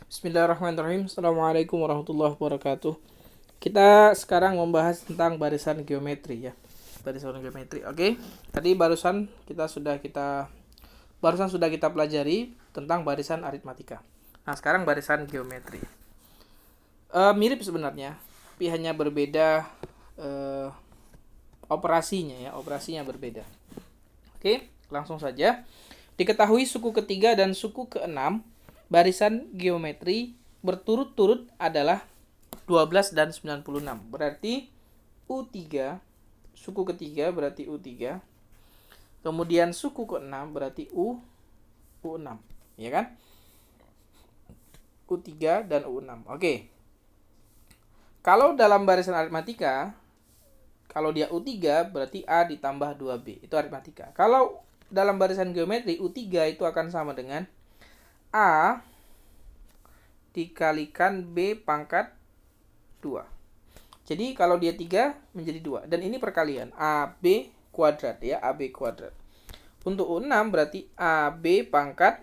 Bismillahirrahmanirrahim. Assalamualaikum warahmatullahi wabarakatuh. Kita sekarang membahas tentang barisan geometri ya. Barisan geometri. Oke. Tadi barusan sudah kita pelajari tentang barisan aritmatika. Nah, sekarang barisan geometri. Mirip sebenarnya, tapi hanya berbeda operasinya ya. Operasinya berbeda. Oke, langsung saja. Diketahui suku ketiga dan suku keenam barisan geometri berturut-turut adalah 12 dan 96. Berarti U3, suku ketiga berarti U3. Kemudian suku keenam berarti U6, ya kan? U3 dan U6. Oke. Kalau dalam barisan aritmatika, kalau dia U3 berarti A ditambah 2B. Itu aritmatika. Kalau dalam barisan geometri U3 itu akan sama dengan A dikalikan B pangkat 2. Jadi kalau dia 3 menjadi 2. Dan ini perkalian. AB kuadrat ya. AB kuadrat. Untuk U6 berarti AB pangkat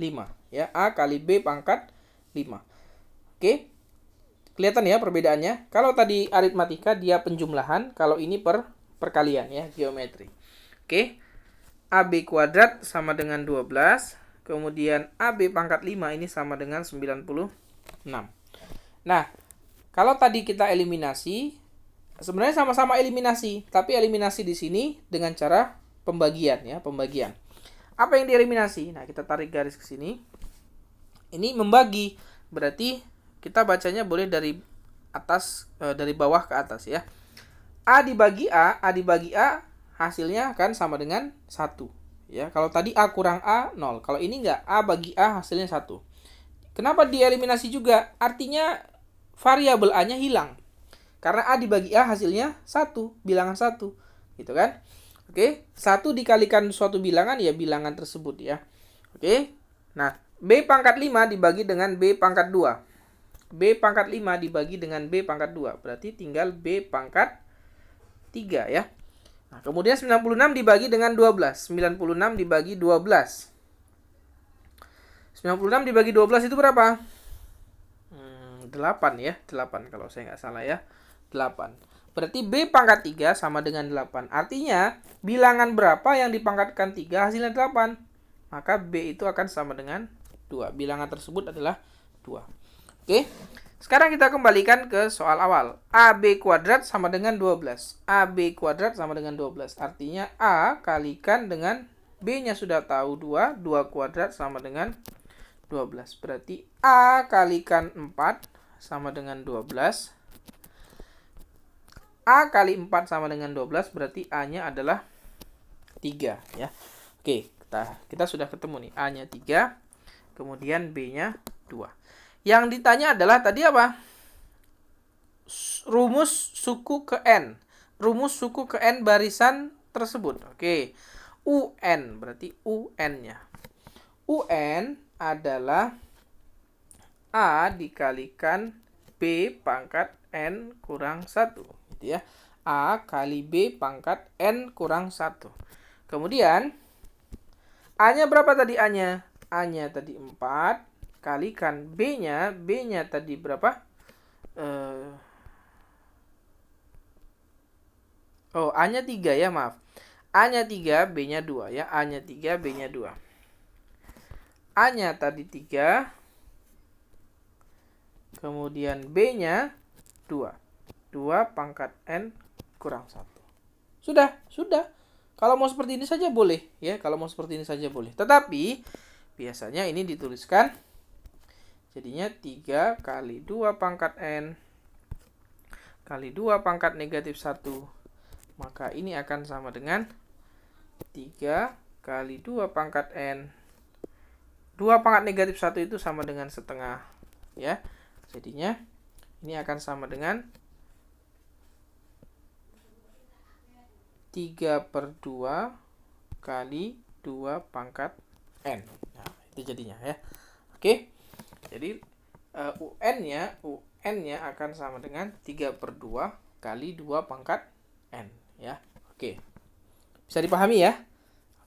5. Ya. A kali B pangkat 5. Oke. Kelihatan ya perbedaannya. Kalau tadi aritmatika dia penjumlahan. Kalau ini perkalian ya. Geometri. Oke. AB kuadrat sama dengan 12. Kemudian AB pangkat 5 ini sama dengan 96. Nah, kalau tadi kita eliminasi, sebenarnya sama-sama eliminasi, tapi eliminasi di sini dengan cara pembagian ya, pembagian. Apa yang dieliminasi? Nah, kita tarik garis ke sini. Ini membagi, berarti kita bacanya boleh dari atas dari bawah ke atas ya. A dibagi A hasilnya akan sama dengan 1. Ya, kalau tadi A kurang A 0. Kalau ini enggak, A bagi A hasilnya 1. Kenapa dieliminasi juga? Artinya variabel A-nya hilang. Karena A dibagi A hasilnya 1, bilangan 1. Gitu kan? Oke, 1 dikalikan suatu bilangan ya bilangan tersebut ya. Oke. Nah, B pangkat 5 dibagi dengan B pangkat 2. B pangkat 5 dibagi dengan B pangkat 2. Berarti tinggal B pangkat 3 ya. Nah, kemudian 96 dibagi dengan 12. 96 dibagi 12. 96 dibagi 12 itu berapa? 8 ya. 8 kalau saya nggak salah ya. 8. Berarti B pangkat 3 sama dengan 8. Artinya, bilangan berapa yang dipangkatkan 3 hasilnya 8. Maka B itu akan sama dengan 2. Bilangan tersebut adalah 2. Oke. Sekarang kita kembalikan ke soal awal. AB kuadrat sama dengan 12. AB kuadrat sama dengan 12. Artinya A kalikan dengan B-nya sudah tahu 2. 2 kuadrat sama dengan 12. Berarti A kalikan 4 sama dengan 12. A kali 4 sama dengan 12. Berarti A-nya adalah 3. Ya. Oke, kita sudah ketemu nih. A-nya 3. Kemudian B-nya 2. Yang ditanya adalah tadi apa? Rumus suku ke N. Rumus suku ke N barisan tersebut. Oke. UN berarti UN-nya. UN adalah A dikalikan B pangkat N kurang 1. Gitu ya. A kali B pangkat N kurang 1. Kemudian A-nya berapa tadi A-nya? A-nya tadi 4. Kalikan B-nya tadi berapa? A-nya 3 ya, maaf. A-nya 3, B-nya 2 ya. A-nya 3, B-nya 2. A-nya tadi 3. Kemudian B-nya 2. 2 pangkat N kurang 1. Sudah. Kalau mau seperti ini saja boleh ya. Tetapi biasanya ini dituliskan jadinya 3 kali 2 pangkat N kali 2 pangkat negatif 1. Maka ini akan sama dengan 3 kali 2 pangkat N. 2 pangkat negatif 1 itu sama dengan setengah. Ya. Jadinya ini akan sama dengan 3/2 kali 2 pangkat N. Nah, itu jadinya ya. Oke. Jadi UN-nya akan sama dengan 3/2 kali 2 pangkat N ya. Oke. Bisa dipahami ya?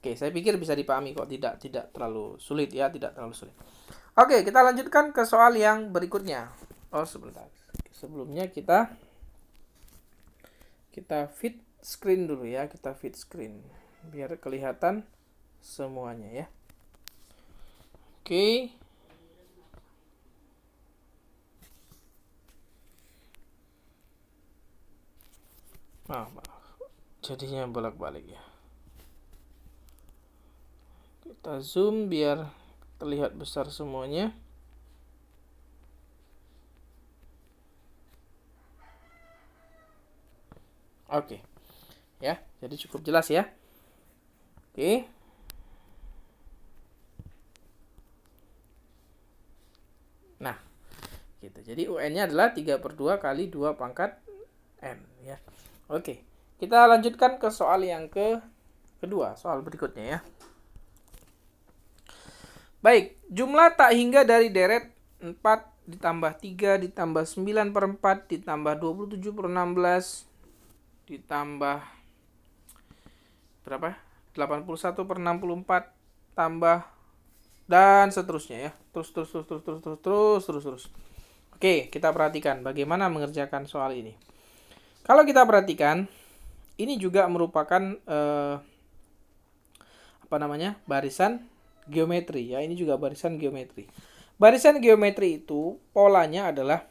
Oke, saya pikir bisa dipahami kok, tidak terlalu sulit ya, tidak terlalu sulit. Oke, kita lanjutkan ke soal yang berikutnya. Oh, sebentar. Sebelumnya kita fit screen dulu ya, kita fit screen biar kelihatan semuanya ya. Oke. Maaf. Jadinya bolak-balik ya. Kita zoom biar terlihat besar semuanya. Oke. Ya, jadi cukup jelas ya. Oke. Nah, gitu. Jadi UN-nya adalah 3/2 kali 2 pangkat N ya. Oke. Kita lanjutkan ke soal yang kedua, soal berikutnya ya. Baik, jumlah tak hingga dari deret 4 ditambah 3 ditambah 9/4 ditambah 27/16 ditambah berapa? 81/64 tambah dan seterusnya ya. Terus. Oke, kita perhatikan bagaimana mengerjakan soal ini. Kalau kita perhatikan, ini juga merupakan barisan geometri ya. Ini juga barisan geometri. Barisan geometri itu polanya adalah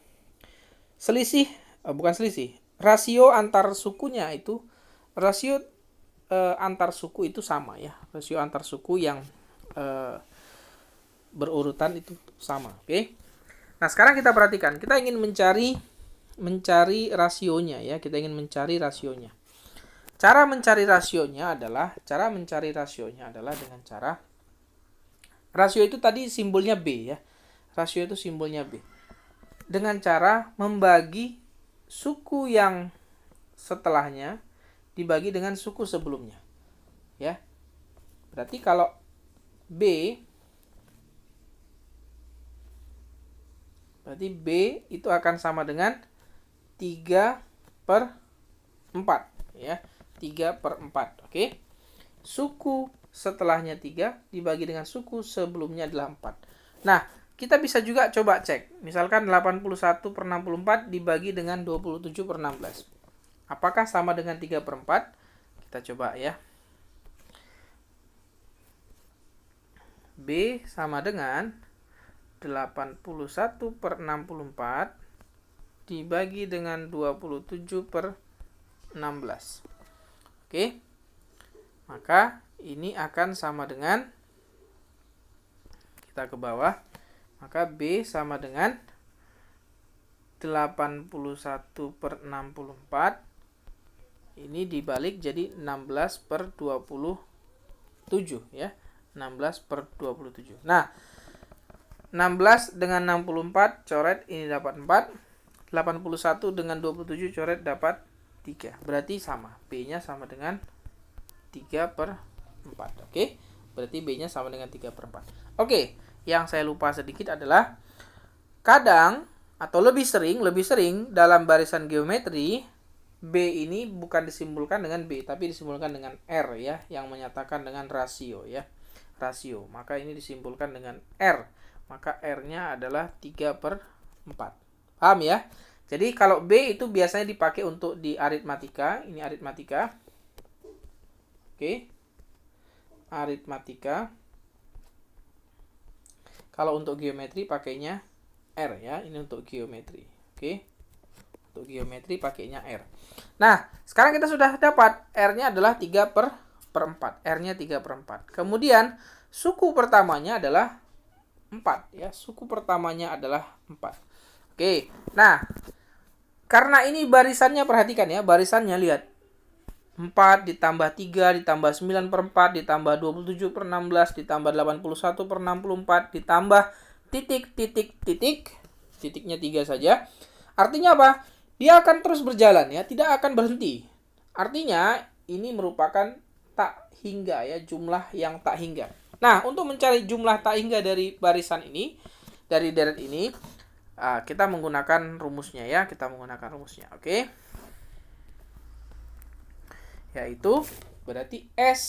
rasio antar sukunya itu antar suku itu sama ya. Rasio antar suku yang berurutan itu sama. Oke. Nah, sekarang kita perhatikan. Kita ingin mencari rasionya ya. Kita ingin mencari rasionya. Cara mencari rasionya adalah dengan cara rasio itu tadi simbolnya B ya. Rasio itu simbolnya B. Dengan cara membagi suku yang setelahnya dibagi dengan suku sebelumnya. Ya. Berarti kalau B itu akan sama dengan 3/4 ya. 3/4. Oke. Suku setelahnya 3 dibagi dengan suku sebelumnya adalah 4. Nah, kita bisa juga coba cek. Misalkan 81/64 dibagi dengan 27/16. Apakah sama dengan 3/4? Kita coba ya. B sama dengan 81/64 dibagi dengan 27/16. Oke. Maka ini akan sama dengan, kita ke bawah, maka B sama dengan 81/64 ini dibalik jadi 16/27 ya. 16/27. Nah, 16 dengan 64 coret ini dapat 4. 81 dengan 27 coret dapat 3. Berarti sama. B-nya sama dengan 3/4. Oke. Berarti B-nya sama dengan 3/4. Oke. Yang saya lupa sedikit adalah kadang atau lebih sering dalam barisan geometri B ini bukan disimbolkan dengan B tapi disimbolkan dengan R ya, yang menyatakan dengan rasio ya. Rasio. Maka ini disimbolkan dengan R. Maka R-nya adalah 3/4. Paham ya? Jadi kalau B itu biasanya dipakai untuk di aritmatika. Ini aritmatika. Oke. Aritmatika. Kalau untuk geometri pakainya R ya. Ini untuk geometri. Oke. Untuk geometri pakainya R. Nah, sekarang kita sudah dapat R-nya adalah 3/4. R-nya 3/4. Kemudian suku pertamanya adalah 4 ya. Suku pertamanya adalah 4. Oke. Nah, karena ini barisannya, perhatikan ya, barisannya lihat. 4 ditambah 3 ditambah 9/4 ditambah 27/16 ditambah 81/64 ditambah titik. Titiknya 3 saja. Artinya apa? Dia akan terus berjalan ya, tidak akan berhenti. Artinya ini merupakan tak hingga ya, jumlah yang tak hingga. Nah, untuk mencari jumlah tak hingga dari barisan ini, dari deret ini, kita menggunakan rumusnya ya. Oke. Yaitu berarti S.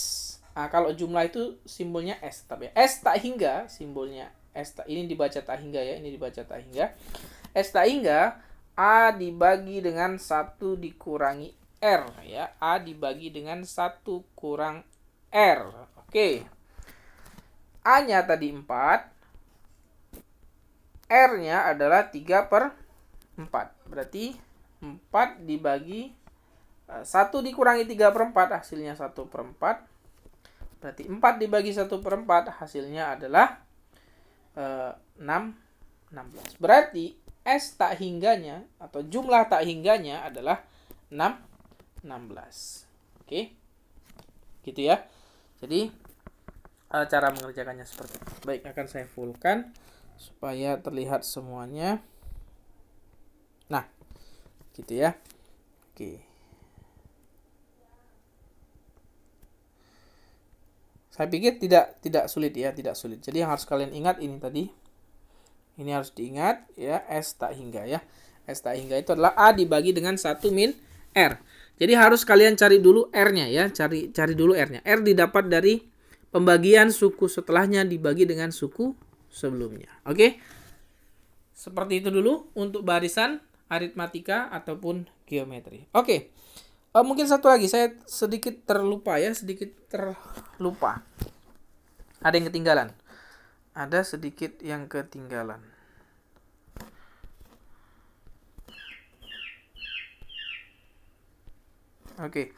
Kalau jumlah itu simbolnya S tetap ya. S tak hingga simbolnya ini dibaca tak hingga ya, ini dibaca tak hingga. S tak hingga A dibagi dengan 1 dikurangi R ya. A dibagi dengan 1 kurang R. Oke. A-nya tadi 4. R-nya adalah 3/4. Berarti 4 dibagi 1 dikurangi 3/4 hasilnya 1/4. Berarti 4 dibagi 1/4 hasilnya adalah 16. Berarti S tak hingganya atau jumlah tak hingganya adalah 16. Oke. Gitu ya. Jadi cara mengerjakannya seperti itu. Baik, akan saya fullkan supaya terlihat semuanya. Nah, gitu ya. Oke. Saya pikir tidak sulit ya, tidak sulit. Jadi yang harus kalian ingat ini tadi. Ini harus diingat ya, S tak hingga ya. S tak hingga itu adalah A dibagi dengan 1 min R. Jadi harus kalian cari dulu R-nya ya, cari dulu R-nya. R didapat dari pembagian suku setelahnya dibagi dengan suku sebelumnya. Oke? Seperti itu dulu untuk barisan aritmatika ataupun geometri. Oke. Mungkin satu lagi, saya sedikit terlupa. Ada yang ketinggalan. Ada sedikit yang ketinggalan. Oke.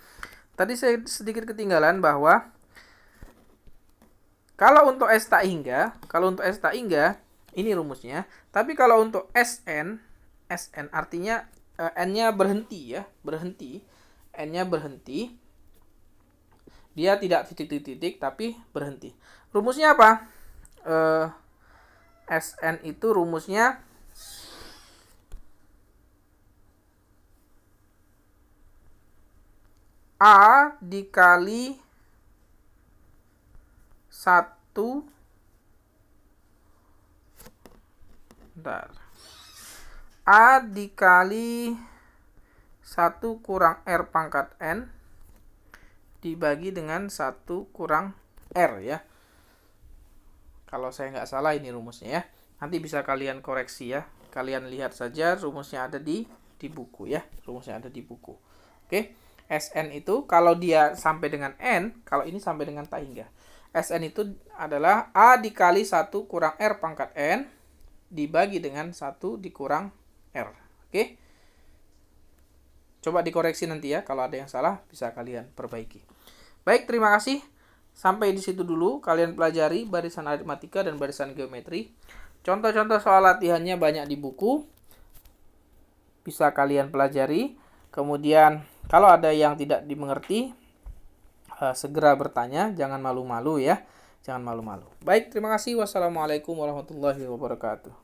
Tadi saya sedikit ketinggalan bahwa kalau untuk S tak hingga, ini rumusnya. Tapi kalau untuk SN artinya N-nya berhenti ya, N-nya berhenti. Dia tidak titik-titik tapi berhenti. Rumusnya apa? SN itu rumusnya A dikali 1 A dikali 1 kurang R pangkat N dibagi dengan 1 kurang R ya. Kalau saya nggak salah ini rumusnya ya. Nanti bisa kalian koreksi ya. Kalian lihat saja rumusnya ada di buku ya. Rumusnya ada di buku. Oke. SN itu kalau dia sampai dengan N, kalau ini sampai dengan tak hingga. SN itu adalah A dikali 1 kurang R pangkat N dibagi dengan 1 dikurang R. Oke. Coba dikoreksi nanti ya. Kalau ada yang salah bisa kalian perbaiki. Baik, terima kasih. Sampai di situ dulu kalian pelajari barisan aritmatika dan barisan geometri. Contoh-contoh soal latihannya banyak di buku. Bisa kalian pelajari. Kemudian kalau ada yang tidak dimengerti, segera bertanya. Jangan malu-malu ya. Jangan malu-malu. Baik, terima kasih. Wassalamualaikum warahmatullahi wabarakatuh.